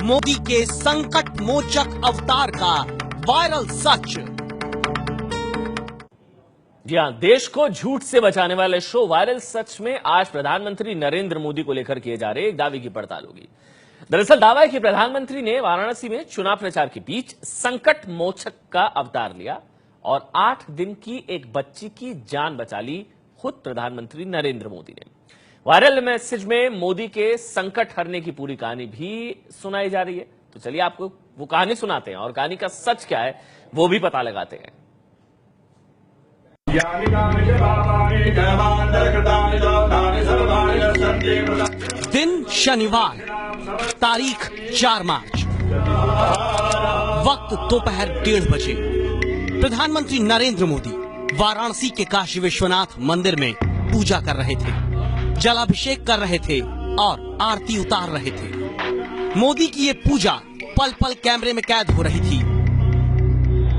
मोदी के संकट मोचक अवतार का वायरल सच। जी हां, देश को झूठ से बचाने वाले शो वायरल सच में आज प्रधानमंत्री नरेंद्र मोदी को लेकर किए जा रहे एक दावे की पड़ताल होगी। दरअसल दावा है कि प्रधानमंत्री ने वाराणसी में चुनाव प्रचार के बीच संकट मोचक का अवतार लिया और 8 दिन की एक बच्ची की जान बचा ली खुद प्रधानमंत्री नरेंद्र मोदी ने। वायरल मैसेज में मोदी के संकट हरने की पूरी कहानी भी सुनाई जा रही है। तो चलिए आपको वो कहानी सुनाते हैं और कहानी का सच क्या है वो भी पता लगाते हैं। दिन शनिवार, तारीख 4 मार्च, वक्त दोपहर 1:30 बजे। प्रधानमंत्री नरेंद्र मोदी वाराणसी के काशी विश्वनाथ मंदिर में पूजा कर रहे थे, जलाभिषेक कर रहे थे और आरती उतार रहे थे। मोदी की ये पूजा पल पल कैमरे में कैद हो रही थी,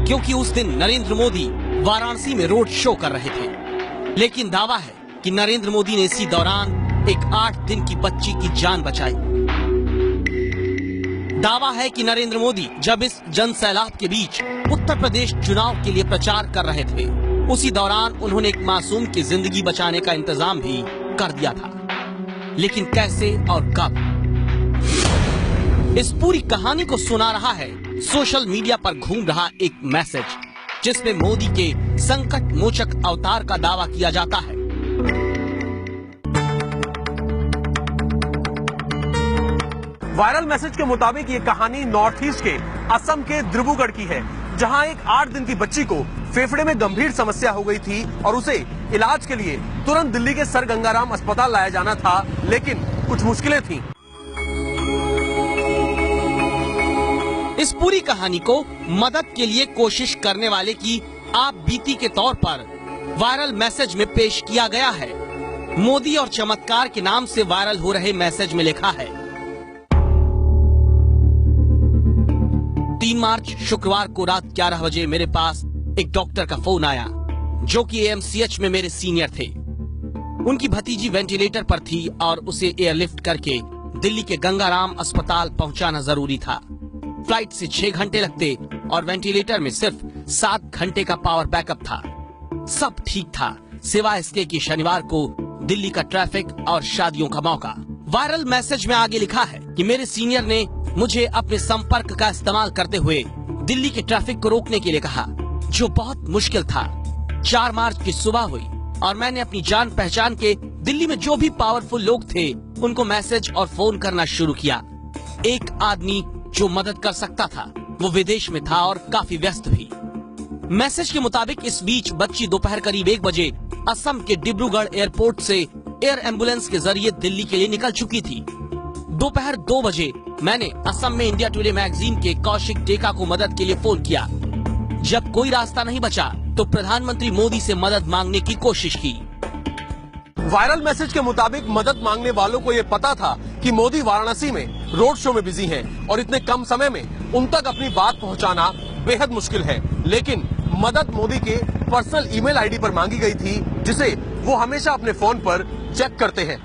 क्योंकि उस दिन नरेंद्र मोदी वाराणसी में रोड शो कर रहे थे। लेकिन दावा है कि नरेंद्र मोदी ने इसी दौरान एक 8 दिन की बच्ची की जान बचाई। दावा है कि नरेंद्र मोदी जब इस जनसैलाब के बीच उत्तर प्रदेश चुनाव के लिए प्रचार कर रहे थे, उसी दौरान उन्होंने एक मासूम की जिंदगी बचाने का इंतजाम भी कर दिया था। लेकिन कैसे और कब? इस पूरी कहानी को सुना रहा है सोशल मीडिया पर घूम रहा एक मैसेज, जिसमें मोदी के संकट मोचक अवतार का दावा किया जाता है। वायरल मैसेज के मुताबिक ये कहानी नॉर्थ ईस्ट के असम के दिब्रूगढ़ की है, जहां एक 8 दिन की बच्ची को फेफड़े में गंभीर समस्या हो गई थी और उसे इलाज के लिए तुरंत दिल्ली के सर गंगाराम अस्पताल लाया जाना था, लेकिन कुछ मुश्किलें थीं। इस पूरी कहानी को मदद के लिए कोशिश करने वाले की आप बीती के तौर पर वायरल मैसेज में पेश किया गया है। मोदी और चमत्कार के नाम से वायरल हो रहे मैसेज में लिखा है, 3 मार्च शुक्रवार को रात 11 बजे मेरे पास एक डॉक्टर का फोन आया, जो कि एएमसीएच में मेरे सीनियर थे। उनकी भतीजी वेंटिलेटर पर थी और उसे एयरलिफ्ट करके दिल्ली के गंगाराम अस्पताल पहुंचाना जरूरी था। फ्लाइट से 6 घंटे लगते और वेंटिलेटर में सिर्फ 7 घंटे का पावर बैकअप था। सब ठीक था, सिवाय इसके कि शनिवार को दिल्ली का ट्रैफिक और शादियों का मौका। वायरल मैसेज में आगे लिखा है कि मेरे सीनियर ने मुझे अपने संपर्क का इस्तेमाल करते हुए दिल्ली के ट्रैफिक को रोकने के लिए कहा, जो बहुत मुश्किल था। 4 मार्च की सुबह हुई और मैंने अपनी जान पहचान के दिल्ली में जो भी पावरफुल लोग थे उनको मैसेज और फोन करना शुरू किया। एक आदमी जो मदद कर सकता था वो विदेश में था और काफी व्यस्त भी। मैसेज के मुताबिक इस बीच बच्ची दोपहर करीब 1 बजे असम के डिब्रूगढ़ एयरपोर्ट से एयर एम्बुलेंस के जरिए दिल्ली के लिए निकल चुकी थी। दोपहर 2 बजे मैंने असम में इंडिया टुडे मैगजीन के कौशिक टेका को मदद के लिए फोन किया। जब कोई रास्ता नहीं बचा तो प्रधानमंत्री मोदी से मदद मांगने की कोशिश की। वायरल मैसेज के मुताबिक मदद मांगने वालों को ये पता था कि मोदी वाराणसी में रोड शो में बिजी हैं और इतने कम समय में उन तक अपनी बात पहुंचाना बेहद मुश्किल है। लेकिन मदद मोदी के पर्सनल ईमेल आईडी पर मांगी गई थी, जिसे वो हमेशा अपने फोन पर चेक करते हैं।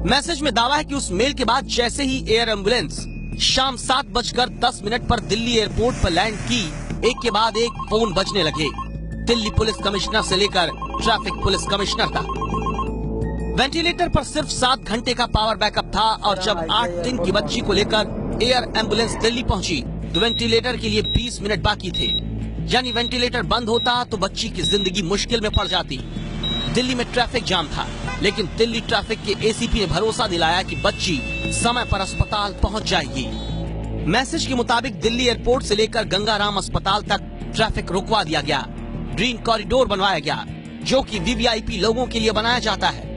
मैसेज में दावा है कि उस मेल के बाद जैसे ही एयर एम्बुलेंस शाम 7:10 पर दिल्ली एयरपोर्ट पर लैंड की, एक के बाद एक फोन बजने लगे। दिल्ली पुलिस कमिश्नर से लेकर ट्रैफिक पुलिस कमिश्नर तक। वेंटिलेटर पर सिर्फ 7 घंटे का पावर बैकअप था और जब 8 दिन की बच्ची को लेकर एयर एम्बुलेंस दिल्ली पहुंची तो वेंटिलेटर के लिए 20 मिनट बाकी थे। यानी वेंटिलेटर बंद होता तो बच्ची की जिंदगी मुश्किल में पड़ जाती। दिल्ली में ट्रैफिक जाम था, लेकिन दिल्ली ट्रैफिक के एसीपी ने भरोसा दिलाया कि बच्ची समय पर अस्पताल पहुंच जाएगी। मैसेज के मुताबिक दिल्ली एयरपोर्ट से लेकर गंगाराम अस्पताल तक ट्रैफिक रुकवा दिया गया। ग्रीन कॉरिडोर बनवाया गया, जो कि वीवीआईपी लोगों के लिए बनाया जाता है।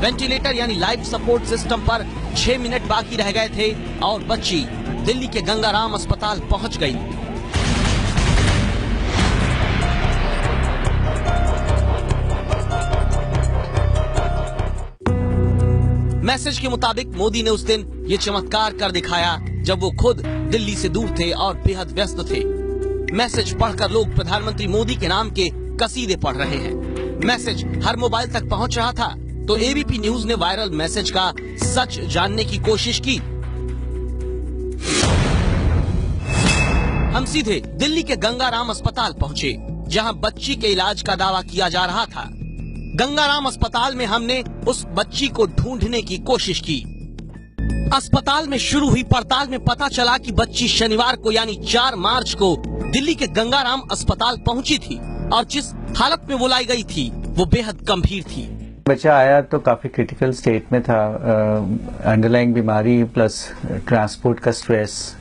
वेंटिलेटर यानी लाइफ सपोर्ट सिस्टम पर 6 मिनट बाकी रह गए थे और बच्ची दिल्ली के गंगाराम अस्पताल पहुंच गई। मैसेज के मुताबिक मोदी ने उस दिन ये चमत्कार कर दिखाया जब वो खुद दिल्ली से दूर थे और बेहद व्यस्त थे। मैसेज पढ़कर लोग प्रधानमंत्री मोदी के नाम के कसीदे पढ़ रहे हैं। मैसेज हर मोबाइल तक पहुंच रहा था तो एबीपी न्यूज ने वायरल मैसेज का सच जानने की कोशिश की हम सीधे दिल्ली के गंगाराम अस्पताल पहुंचे, जहां बच्ची के इलाज का दावा किया जा रहा था। गंगाराम अस्पताल में हमने उस बच्ची को ढूंढने की कोशिश की। अस्पताल में शुरू हुई पड़ताल में पता चला कि बच्ची शनिवार को यानी 4 मार्च को दिल्ली के गंगाराम अस्पताल पहुंची थी और जिस हालत में वो लाई गई थी वो बेहद गंभीर थी। बच्चा आया तो काफी क्रिटिकल स्टेट में था, अंडरलाइंग बीमारी प्लस ट्रांसपोर्ट का स्ट्रेस।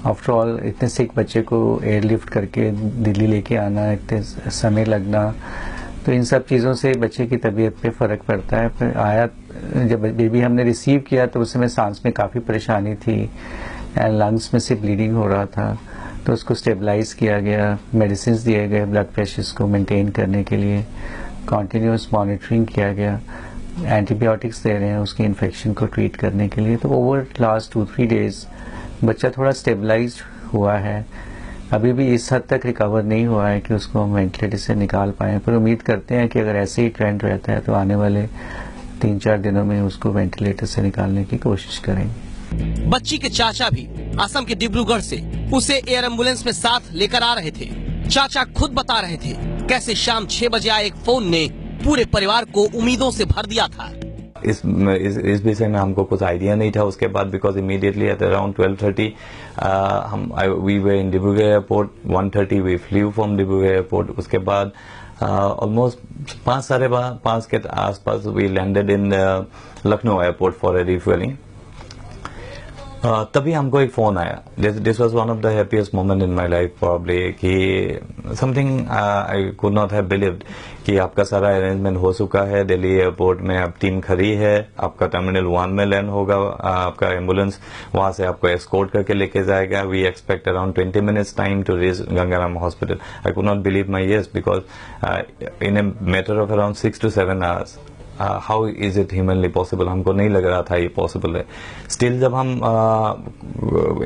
आफ्टर ऑल इतने सिक बच्चे को एयरलिफ्ट करके दिल्ली लेके आना, इतने समय लगना, तो इन सब चीज़ों से बच्चे की तबीयत पे फ़र्क पड़ता है। फिर आया, जब बेबी हमने रिसीव किया तो उस समय सांस में काफ़ी परेशानी थी एंड लंग्स में से ब्लीडिंग हो रहा था, तो उसको स्टेबलाइज किया गया, मेडिसिन दिए गए ब्लड प्रेशर को मेंटेन करने के लिए, कॉन्टीन्यूस मॉनिटरिंग किया गया, एंटीबायोटिक्स दे रहे हैं उसकी इन्फेक्शन को ट्रीट करने के लिए। तो ओवर लास्ट 2-3 डेज बच्चा थोड़ा स्टेबलाइज हुआ है। अभी भी इस हद तक रिकवर नहीं हुआ है कि उसको हम वेंटिलेटर से निकाल पाए, पर उम्मीद करते हैं कि अगर ऐसे ही ट्रेंड रहता है तो आने वाले 3-4 दिनों में उसको वेंटिलेटर से निकालने की कोशिश करेंगे। बच्ची के चाचा भी असम के डिब्रूगढ़ से उसे एयर एम्बुलेंस में साथ लेकर आ रहे थे। चाचा खुद बता रहे थे कैसे शाम 6 बजे आए एक फोन ने पूरे परिवार को उम्मीदों से भर दिया था। इस विषय में हमको कुछ आइडिया नहीं था उसके बाद, because immediately at around 12:30 we were in Dibrugarh airport, 1:30 we flew from Dibrugarh airport. उसके बाद ऑलमोस्ट 5-5:30 के आसपास we landed in Lucknow airport for a refuelling. तभी हमको एक फोन आया। This was one of the happiest moment in my life probably, कि something I could not have believed कि आपका सारा अरेंजमेंट हो चुका है, दिल्ली एयरपोर्ट में अब टीम खड़ी है, आपका टर्मिनल 1 में लैंड होगा, आपका एम्बुलेंस वहां से आपको एस्कॉर्ट करके लेके जाएगा। We expect around 20 minutes time to reach Gangaram hospital. I could not believe my ears, because in a matter of around 6 to 7 hours how is it humanly possible, हमको नहीं लग रहा था ये पॉसिबल है। स्टिल जब हम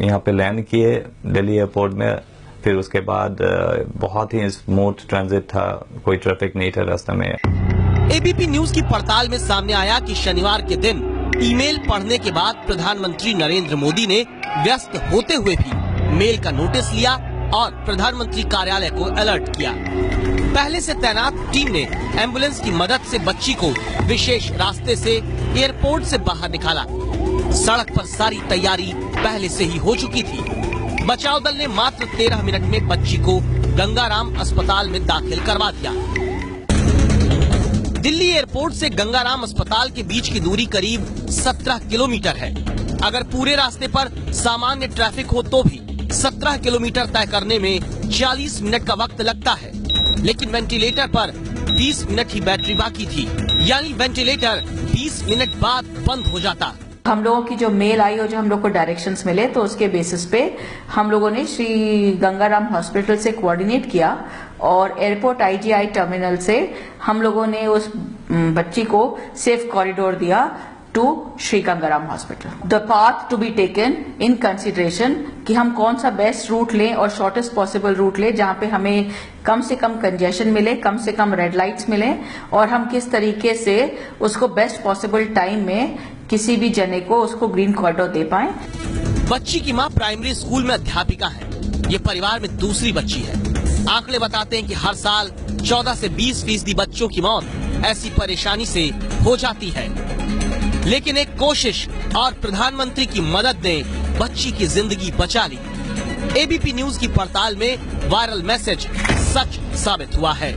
यहाँ पे लैंड किए दिल्ली एयरपोर्ट में, फिर उसके बाद बहुत ही स्मूथ ट्रांजिट था, कोई ट्रैफिक नहीं था रास्ते में। एबीपी न्यूज की पड़ताल में सामने आया कि शनिवार के दिन ईमेल पढ़ने के बाद प्रधानमंत्री नरेंद्र मोदी ने व्यस्त होते हुए भी मेल का नोटिस लिया और प्रधानमंत्री कार्यालय को अलर्ट किया। पहले से तैनात टीम ने एम्बुलेंस की मदद से बच्ची को विशेष रास्ते से एयरपोर्ट से बाहर निकाला। सड़क पर सारी तैयारी पहले से ही हो चुकी थी। बचाव दल ने मात्र 13 मिनट में बच्ची को गंगाराम अस्पताल में दाखिल करवा दिया। दिल्ली एयरपोर्ट से गंगाराम अस्पताल के बीच की दूरी करीब 17 किलोमीटर है। अगर पूरे रास्ते पर सामान्य ट्रैफिक हो तो भी 17 किलोमीटर तय करने में 40 मिनट का वक्त लगता है, लेकिन वेंटिलेटर पर 20 मिनट ही बैटरी बाकी थी, यानी वेंटिलेटर 20 मिनट बाद बंद हो जाता। हम लोगों की जो मेल आई और जो हम लोग को डायरेक्शंस मिले, तो उसके बेसिस पे हम लोगों ने श्री गंगाराम हॉस्पिटल से कोऑर्डिनेट किया और एयरपोर्ट आईजीआई टर्मिनल से हम लोगों ने उस बच्ची को सेफ कॉरिडोर दिया to Shri Gangaram hospital. The path to be taken in consideration कि हम कौन सा बेस्ट रूट लें और शॉर्टेस्ट पॉसिबल रूट लें, जहां पे हमें कम से कम कंजेशन मिले, कम से कम रेड लाइट्स मिले, और हम किस तरीके से उसको बेस्ट पॉसिबल टाइम में किसी भी जने को उसको ग्रीन कॉरिडोर दे पाए। बच्ची की मां प्राइमरी स्कूल में अध्यापिका है। ये परिवार में दूसरी बच्ची है। आंकड़े बताते हैं कि हर साल 14 से 20% बच्चों की मौत ऐसी परेशानी से हो जाती है, लेकिन एक कोशिश और प्रधानमंत्री की मदद ने बच्ची की जिंदगी बचा ली। एबीपी न्यूज की पड़ताल में वायरल मैसेज सच साबित हुआ है।